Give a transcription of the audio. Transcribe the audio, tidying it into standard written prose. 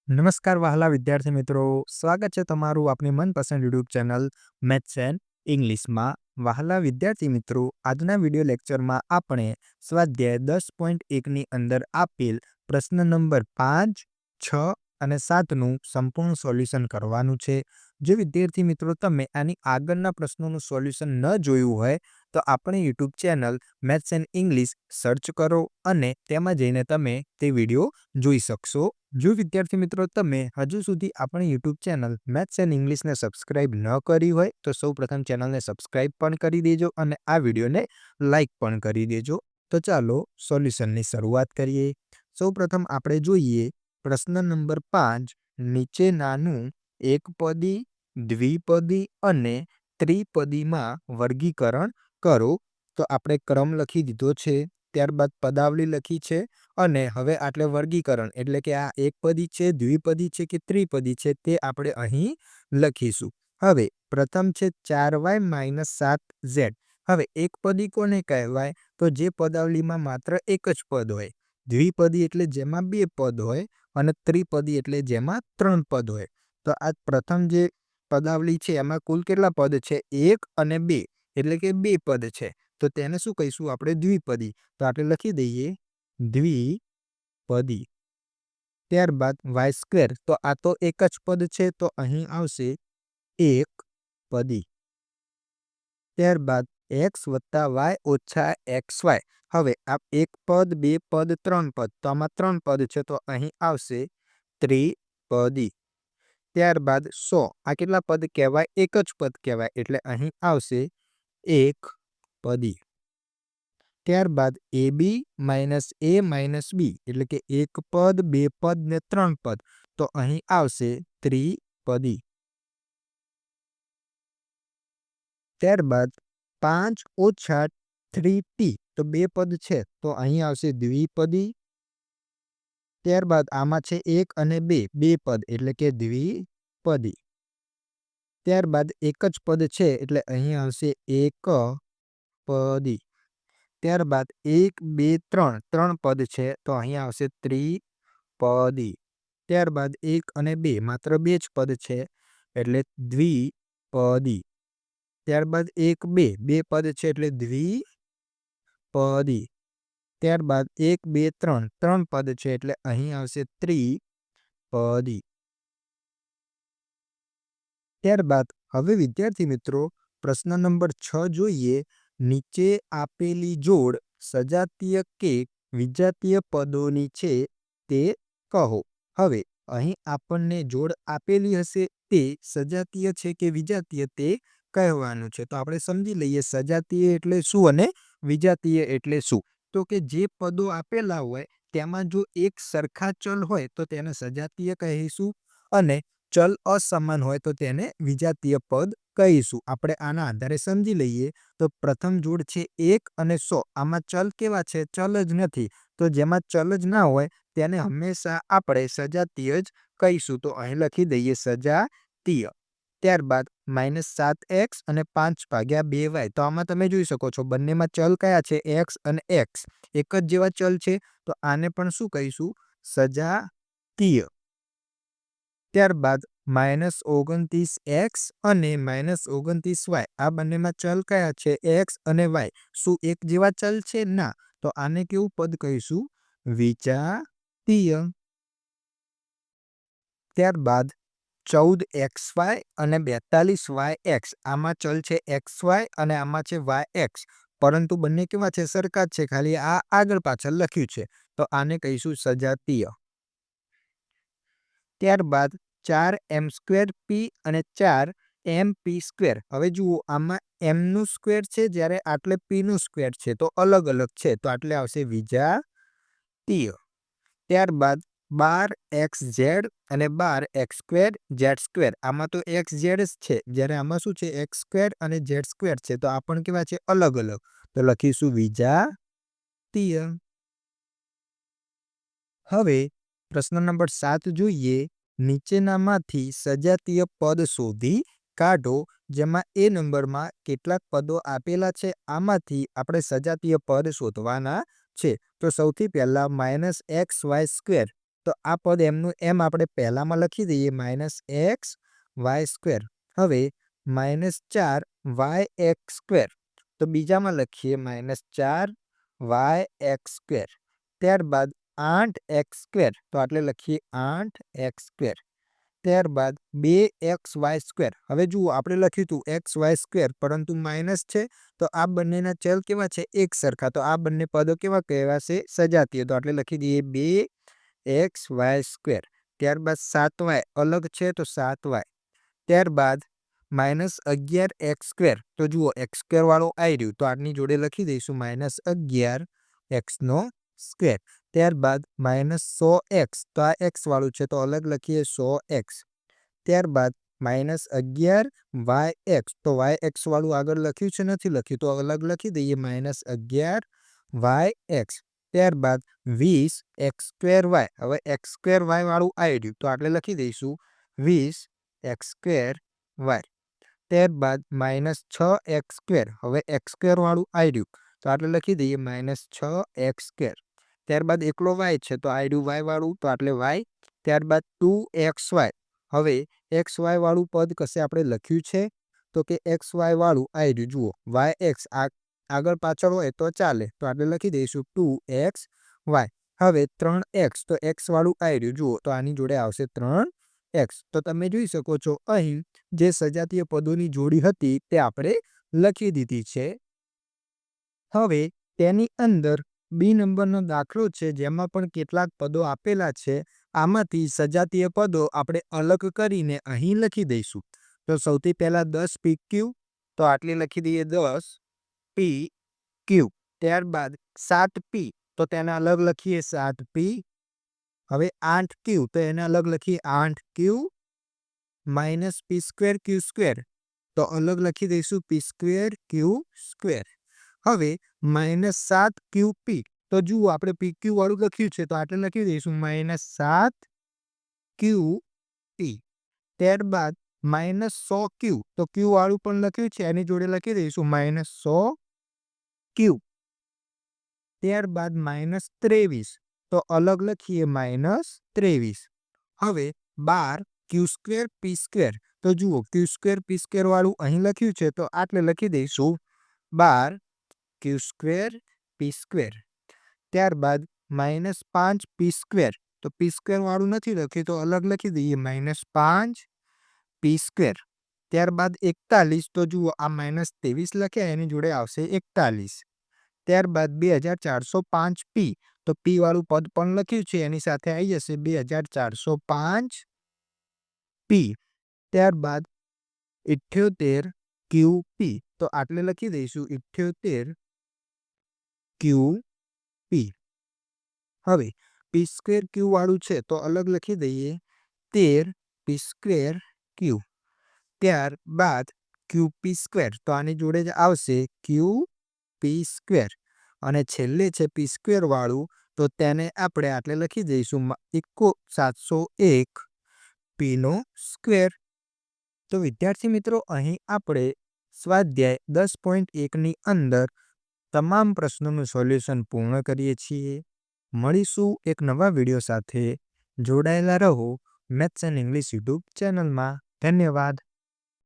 નમસ્કાર વહાલા વિદ્યાર્થી મિત્રો, સ્વાગત છે તમારું આપની મનપસંદ યુટ્યુબ ચેનલ મેથ્સ એન્ડ ઇંગ્લિશમાં. વહાલા વિદ્યાર્થી મિત્રો, આજના વિડીયો લેક્ચરમાં આપણે સ્વાધ્યાય 10.1ની અંદર આપેલ પ્રશ્ન નંબર 5, 6 અને 7નું સંપૂર્ણ સોલ્યુશન કરવાનું છે. જો વિદ્યાર્થી મિત્રો તમે આની આગળના પ્રશ્નોનું સોલ્યુશન ન જોયું હોય તો આપણે YouTube channel maths and English search કરો અને તેમાં જઈને તમે તે વિડીયો જોઈ શકશો. જો વિદ્યાર્થી મિત્રો તમે હજુ સુધી આપણી યુટ્યુબ ચેનલ મેથ્સ એન્ડ ઇંગ્લિશને સબસ્ક્રાઇબ ન કરી હોય તો સૌપ્રથમ ચેનલને સબસ્ક્રાઇબ પણ કરી દેજો અને આ વિડીયોને લાઇક પણ કરી દેજો. તો ચાલો સોલ્યુશનની શરૂઆત કરીએ. સૌપ્રથમ આપણે જોઈએ પ્રશ્ન નંબર 5. નીચેનાનું એકપદી, દ્વિપદી અને ત્રિપદીમાં વર્ગીકરણ કરો. તો આપણે ક્રમ લખી દીધો છે, ત્યારબાદ પદાવલી લખી છે અને હવે આટલે વર્ગીકરણ એટલે કે આ એકપદી છે, દ્વિપદી છે કે ત્રિપદી છે તે આપણે અહીં લખીશું. હવે પ્રથમ છે 4y - 7z. હવે એકપદી કોને કહેવાય? તો જે પદાવલીમાં માત્ર એક જ પદ હોય. દ્વિપદી એટલે જેમાં બે પદ હોય અને ત્રિપદી એટલે જેમાં ત્રણ પદ હોય. તો આ પ્રથમ જે પદાવલી છે એમાં કુલ કેટલા પદ છે? 1 અને 2 એટલે કે બે પદ છે. તો તેને શું કહીશું આપણે? દ્વિપદી. તો આપણે લખી દઈએ દ્વિપદી. ત્યારબાદ y². તો આ તો એક જ પદ છે તો અહીં આવશે એક પદી. ત્યારબાદ x + y - xy. હવે આ એક પદ, બે પદ, ત્રણ પદ. તો આમાં ત્રણ પદ છે તો અહીં આવશે ત્રિપદી. ત્યારબાદ 100. આ કેટલા પદ કહેવાય? એક જ પદ કહેવાય એટલે અહીં આવશે એક પદી. ત્યારબાદ AB - A - B એટલે કે એક પદ, બે પદ ને ત્રણ પદ. તો અહીં આવશે ત્રિપદી. ત્યારબાદ 5 - 3t. તો બે પદ છે તો અહીં આવશે દ્વિપદી. ત્યારબાદ આમાં છે 1 અને 2 બે પદ એટલે કે દ્વિપદી. ત્યારબાદ એક જ પદ છે એટલે અહીં આવશે એક પદી. ત્યારબાદ 1, 2, 3 ત્રણ પદ છે તો અહીં આવશે ત્રિપદી. ત્યારબાદ 1 અને 2 માત્ર બે જ પદ છે એટલે દ્વિપદી. ત્યારબાદ 1, 2 બે પદ છે એટલે દ્વિપદી. ત્યારબાદ 1, 2, 3 ત્રણ પદ છે એટલે અહીં આવશે ત્રિપદી. ત્યારબાદ હવે વિદ્યાર્થી મિત્રો પ્રશ્ન નંબર 6 જોઈએ. નીચે આપેલી જોડ સજાતીય કે વિજાતીય પદોની છે તે કહો. હવે અહીં આપણને જોડ આપેલી હશે તે સજાતીય છે કે વિજાતીય તે કહેવાનું છે. તો આપણે સમજી લઈએ સજાતીય એટલે શું અને વિજાતીય એટલે શું. તો કે જે પદો આપેલા હોય તેમાં જો એક સરખા ચલ હોય તો તેને સજાતીય કહીશું અને ચલ અસમાન હોય તો તેને વિજાતીય પદ કહીશું. આપણે આના આધારે સમજી લઈએ. તો પ્રથમ જોડ છે 1 અને 100. આમાં ચલ કેવા છે? ચલ જ નથી. તો જેમાં ચલ જ ના હોય તેને હંમેશા આપણે સજાતીય જ કહીશું. તો અહીં લખી દઈએ સજાતીય. ત્યારબાદ -7x અને 5/2y. તો આમાં તમે જોઈ શકો છો બંનેમાં ચલ કયા છે? x અને x એક જ જેવા ચલ છે તો આને પણ શું કહીશું? સજાતીય. ત્યારબાદ -29x અને -29y. આ બંનેમાં ચલ કયા છે? x અને y. શું એક જેવા ચલ છે? ના. તો આને કેવું પદ કહીશું? વિજાતીય. ત્યારબાદ 14xy અને 42yx. આમાં ચલ છે xy અને આમાં છે yx. પરંતુ બંને કેવા છે? સરખા જ છે, ખાલી આ આગળ પાછળ લખ્યું છે. તો આને કહીશું સજાતીય. ત્યારબાદ 4m² p અને 4mp². હવે જુઓ આમાં m² છે જ્યારે આટલે p² છે તો અલગ અલગ છે તો આટલે આવશે વિજાતીય. ત્યારબાદ 12xz અને 12x² z². આમાં તો xz જ છે જ્યારે આમાં શું છે? x² અને z² છે તો આ પણ કેવા છે? અલગ અલગ. તો લખીશું વિજાતીય. હવે પ્રશ્ન નંબર 7 જોઈએ. નીચેનામાંથી સજાતીય પદ શોધી કાઢો. જેમાં એ નંબરમાં કેટલાક પદો આપેલા છે આમાંથી આપણે સજાતીય પદ શોધવાના છે. તો સૌથી પહેલા -xy². તો આ પદ એમનું એમ આપણે પહેલામાં લખી દઈએ -x(y²). હવે -4(y(x²). તો બીજામાં લખીએ -4(y(x²). ત્યારબાદ 8(x²). તો આટલે લખીએ 8(x²). ત્યારબાદ 2(xy²). હવે જુઓ આપણે લખ્યું હતું xy² પરંતુ માઇનસ છે, તો આ બંનેના ચલ કેવા છે? એક સરખા. તો આ બંને પદો કેવા કહેવાશે? સજાતીય. તો આટલે લખી દઈએ 2xy². ત્યારબાદ 7y અલગ છે તો 7y. ત્યારબાદ -11x². તો જુઓ x² વાળો આવી રહ્યું, તો આની જોડે લખી દઈશું -11x². ત્યારબાદ -100x. તો આ x વાળું છે તો અલગ લખીએ 100x. ત્યારબાદ -11yx. તો yx વાળું આગળ લખ્યું છે, નથી લખ્યું, તો અલગ લખી દઈએ -11yx. ત્યારબાદ 20x²y. હવે x² વાળું આવી રહ્યું, તો આટલે લખી દઈશું 20x²y. ત્યારબાદ -6x². હવે x² વાળું આવી રહ્યું, તો આટલે લખી દઈએ -6x². ત્યારબાદ એકલો y છે તો આવી રહ્યું y વાળું, તો આટલે y. ત્યારબાદ 2xy. હવે xy વાળું પદ કશે આપણે લખ્યું છે? તો કે xy વાળું આવી રહ્યું, જુઓ yx આગળ પાછળ હોય તો ચાલે, તો આપણે લખી દઈશું 2xy. હવે 3x. તો x વાળું આવી રહ્યું, જુઓ તો આની જોડે આવશે 3x. તો તમે જોઈ શકો છો અહીં જે સજાતીય પદોની જોડી હતી તે આપણે લખી દીધી છે. હવે તેની અંદર બી નંબરનો દાખલો છે, જેમાં પણ કેટલાક પદો આપેલા છે. આમાંથી સજાતીય પદો આપણે અલગ કરીને અહીં લખી દઈશું. તો સૌથી પહેલા 10pq. તો આટલી લખી દઈએ 10pq. ત્યારબાદ 7p. તો તેને અલગ લખીએ 7p. હવે 8q. તો એને અલગ લખીએ 8q. -p²q². તો અલગ લખી દઈશું p²q². હવે -7qp. તો જુઓ આપણે pq વાળું લખ્યું છે, તો આટલે લખી દઈશું -7qp. ત્યારબાદ -100q. તો q વાળું પણ લખ્યું છે, એની જોડે લખી દઈશું -100q. ત્યારબાદ -23. તો અલગ લખીએ -23. હવે 12q²p². તો જુઓ q²p² વાળું અહીં લખ્યું છે, તો આટલે લખી દઈશું 12q²p². ત્યારબાદ -5p². તો p² વાળું નથી લખ્યું, તો અલગ લખી દઈએ -5p². ત્યારબાદ 41. તો જુઓ આ -23 લખ્યા, એની જોડે આવશે 41. ત્યારબાદ 2405p. તો p વાળું પદ પણ લખ્યું છે, એની સાથે આવી જશે 2405p. ત્યારબાદ 78qp. તો આટલે લખી દઈશું 78qp. હવે p²q વાળું છે, તો અલગ લખી દઈએ 13p²q. ત્યારબાદ qp². તો આની જોડે જ આવશે qp². અને છેલ્લે છે p² વાળું, તો તેને આપણે આટલે લખી દઈશું 701p². તો વિદ્યાર્થી મિત્રો, અહીં આપણે સ્વાધ્યાય 10.1ની અંદર તમામ પ્રશ્નોનું સોલ્યુશન પૂર્ણ કરીએ છીએ. મળીશું એક નવા વિડીયો સાથે. જોડાયેલા રહો મેથ્સ એન્ડ ઇંગ્લિશ યુટ્યુબ ચેનલમાં. ધન્યવાદ.